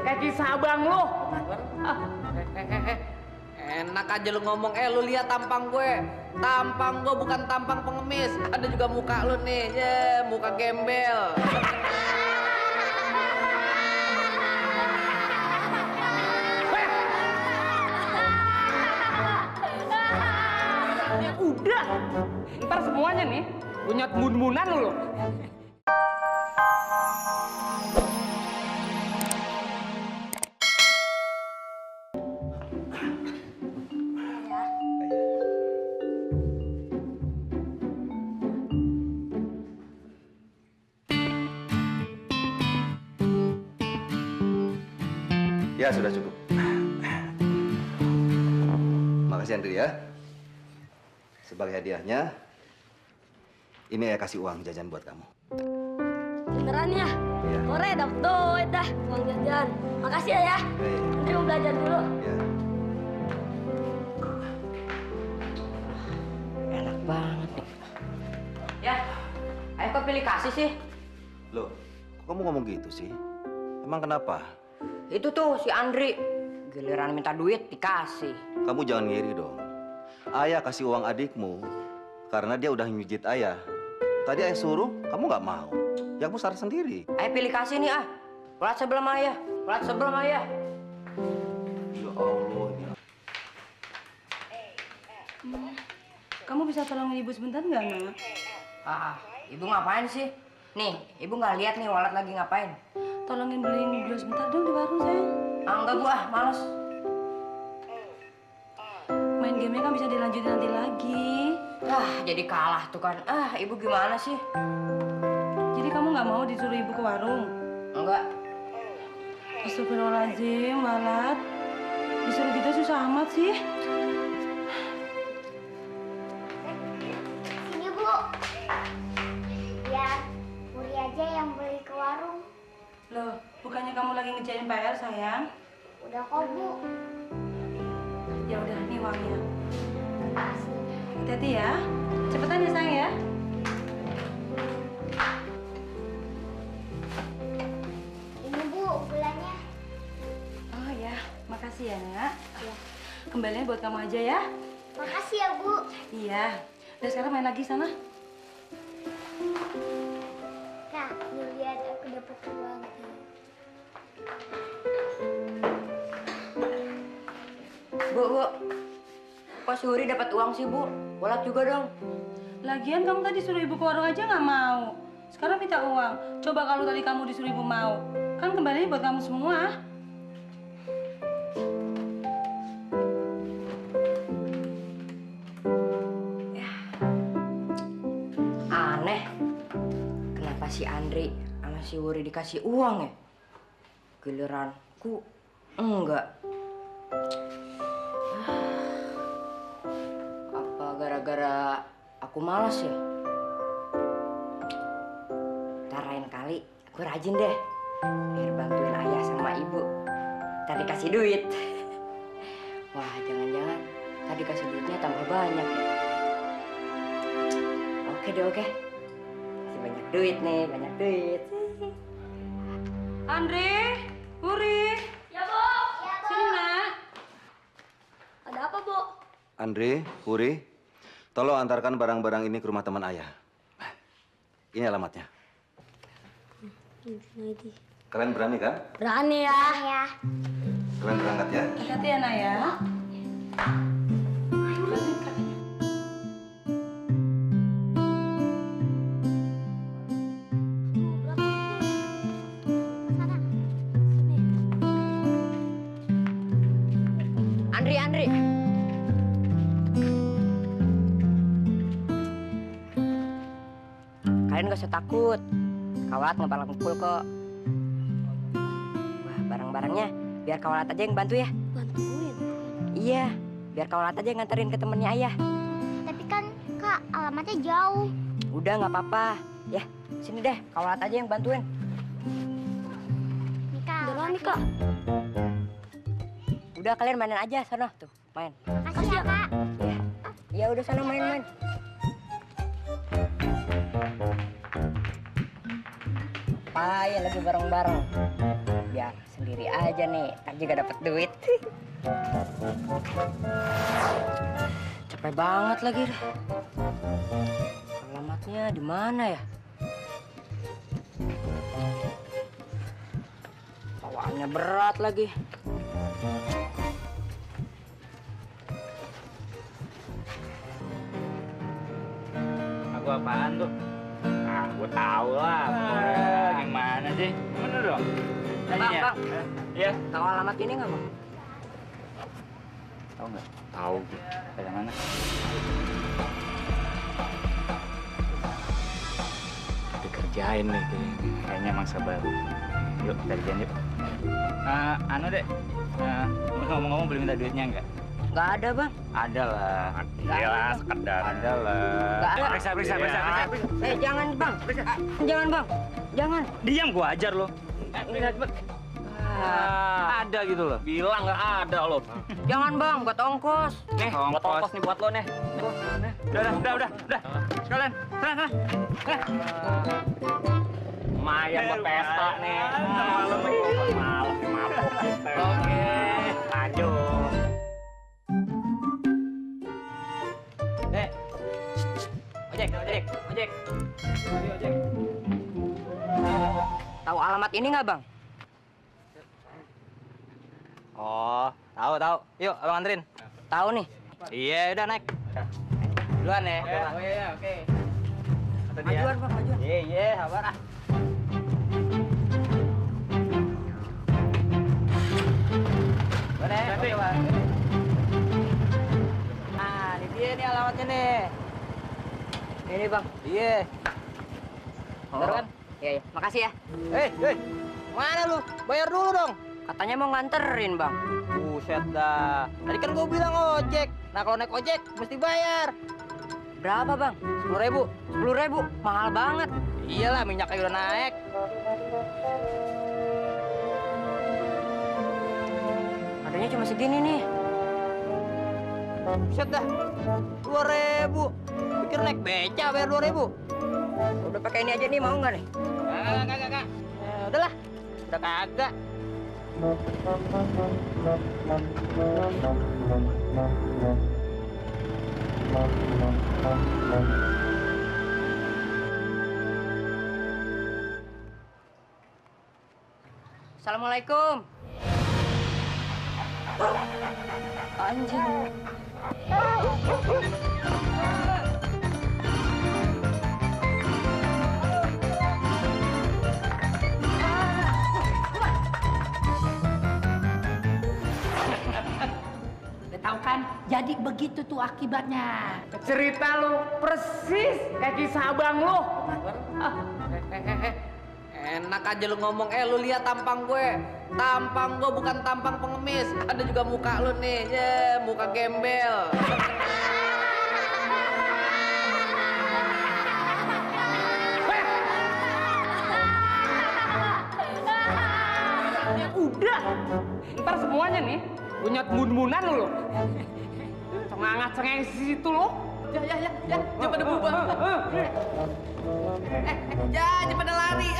kayak kisah abang lu. Enak aja lu ngomong, lu lihat tampang gue. Tampang gue bukan tampang pengemis. Ada juga muka lu nih, muka gembel. Ya udah, ntar semuanya nih punya mun-munan lu. Ya, sudah cukup. Makasih Andri ya. Sebagai hadiahnya, ini saya kasih uang jajan buat kamu. Beneran ya? Iya. Sore dapet duit dah, uang jajan. Makasih ya. Iya. Andri mau belajar dulu. Ya. Enak banget nih. Ya, ayo kok pilih kasih sih? Loh, kok kamu ngomong gitu sih? Emang kenapa? Itu tuh si Andri. Giliran minta duit dikasih. Kamu jangan ngiri dong. Ayah kasih uang adikmu karena dia udah nyujit ayah. Tadi ayah suruh, kamu nggak mau. Ya kamu sadar sendiri. Ayo pilih kasih nih ah. Pelat sebelum ayah. Pelat sebelum ayah. Ya Allah. Ya. Kamu bisa tolongin ibu sebentar nggak, Nak? Ibu ngapain sih? Nih, ibu nggak lihat nih Walat lagi ngapain? Tolongin beliin gula sebentar dong di warung, sayang. Enggak gua, males. Main gamenya kan bisa dilanjutin nanti lagi. Jadi kalah tuh kan. Ibu gimana sih? Jadi kamu nggak mau disuruh ibu ke warung? Enggak. Astagfirullahaladzim, Walat. Disuruh gitu susah amat sih. Sini, Bu. Biar Puri aja yang beli ke warung. Loh, bukannya kamu lagi ngerjain PR, sayang? Udah kok, Bu. Ya udah, nih uangnya. Makasih. Hati-hati ya. Cepetan ya, sayang ya. Ini, Bu, gulanya. Oh ya, makasih ya, Nak. Iya. Kembalinya buat kamu aja ya. Makasih ya, Bu. Iya. Udah sekarang main lagi sana. Kak, yuk lihat aku dapat uang. Bu. Kok si Huri dapat uang sih, Bu? Walat juga dong. Lagian kamu tadi suruh ibu ke warung aja nggak mau. Sekarang minta uang. Coba kalau tadi kamu disuruh ibu mau. Kan kembalinya buat kamu semua. Aneh. Kenapa si Andri sama si Huri dikasih uang ya? Giliranku enggak. Apa gara-gara aku malas ya? Ntar lain kali aku rajin deh. Biar bantuin ayah sama ibu. Ntar dikasih duit. Wah, jangan-jangan tadi kasih duitnya tambah banyak ya. Oke deh, oke. Masih banyak duit nih, banyak duit. Andre, Huri. Ya, Bu. Ya, Bu. Sini, Nak. Ada apa, Bu? Andre, Huri, tolong antarkan barang-barang ini ke rumah teman ayah. Ini alamatnya. Kalian berani kan? Berani ya. Ya. Kalian berangkat ya. Hati-hati ya, Nak ya. Andri. Kalian gak usah takut. Kawalat nggak bakal mukul kok. Wah, barang-barangnya biar Kawalat aja yang bantu ya. Bantuin. Iya, biar Kawalat aja yang nganterin ke temennya ayah. Tapi kan, Kak, alamatnya jauh. Udah nggak apa-apa. Ya, sini deh, Kawalat aja yang bantuin. Nih, Kak. Beneran nih, Kak. Udah kalian mainin aja sana tuh, main. Makasih ya, Kak. Ya, ya udah sana main-main. Apain lagi bareng-bareng. biar sendiri aja nih, ntar juga dapat duit. Capek banget lagi dah. Alamatnya di mana ya? Bawaannya berat lagi. Aku apaan tuh? Ah, gua tahu lah. Gimana sih? Bener dong. Bang. Iya. Tahu alamat ini nggak, Bang? Tahu nggak? Tahu. Dari mana? Dikerjain nih kayaknya mangsa baru. Yuk, kerjain yuk. Anu deh. Ngomong-ngomong belum minta duitnya nggak? Nggak ada, Bang. Ada lah. Nggak Iya lah, ada. sekedar. Ada lah. Nggak ada. Periksa. Jangan, Bang. Jangan, Bang. Jangan. Diam, gua ajar lo. Ada gitu loh. Bilang nggak ada lo. Jangan, Bang. Buat ongkos. Nih, buat ongkos nih buat lo nih. Udah. Sekalian, sana. Lumayan buat pesta nih. Malam mabuk. Oke, lanjut. Ojek. Tahu alamat ini nggak, Bang? Oh, tahu. Yuk, abang anterin. Tahu nih. Iya, udah naik. Duluan ya. Oh iya, oke. Majuan, Bang, majuan. Iya, sabar ah. Coba. Nah, ini dia nih alamatnya nih. Ini, Bang. Iya. Bener kan? Iya. Makasih ya. Hei. Mana lu? Bayar dulu dong. Katanya mau nganterin, Bang. Buset dah. Tadi kan gua bilang ojek. Nah, kalau naik ojek mesti bayar. Berapa, Bang? 10.000. 10.000. Mahal banget. Iyalah, minyaknya udah naik. Adanya cuma segini nih. Buset dah. 2.000. Pikir naik beca bayar 2.000. Udah pakai ini aja nih, mau nggak nih? Kagak. Udahlah. Udah kagak. Assalamualaikum. Anjing. Udah tahu kan? Jadi begitu tuh akibatnya. Cerita lu persis kayak kisah abang lu. Enak aja lu ngomong, lu lihat tampang gue. Tampang gue bukan tampang pengemis. Ada juga muka lu nih, muka gembel. Ya udah, ntar semuanya nih punya mun-munan lu. Cengangat-cengeng di situ lu. Ya, jangan pada bubar. Jangan pada lari.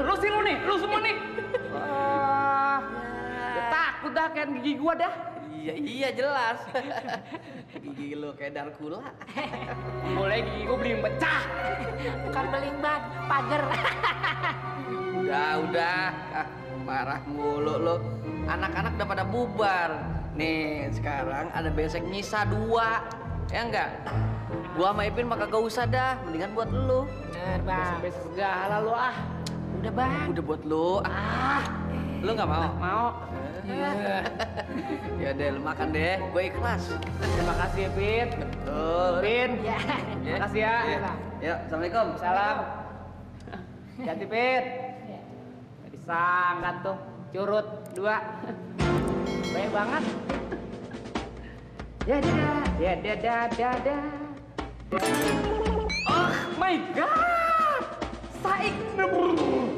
Lu sih lu nih, lu semua nih. Ya takut dah kayak gigi gua dah. Iya jelas. Gigi lu kayak Darkula. Mulai gigi gua beling pecah. Bukan beling ban, pager. Udah. Marah mulu lu. Anak-anak udah pada bubar. Nih, sekarang ada besek nyisa 2. Ya enggak? Gua sama Ipin mah kagak usah dah. Mendingan buat lu. Bener bang, besok segala lu ah. Udah bang. Udah buat lu. Lu nggak mau? Mau. Ya deh, lu makan deh. Gue ikhlas. Terima kasih ya Pin. Betul. Pin. Makasih ya. Ya, assalamualaikum. Salam. Ganti Pin. Gak disangka tuh. Curut 2. Baik banget. Ya dadah. Oh my god. Saik kosong.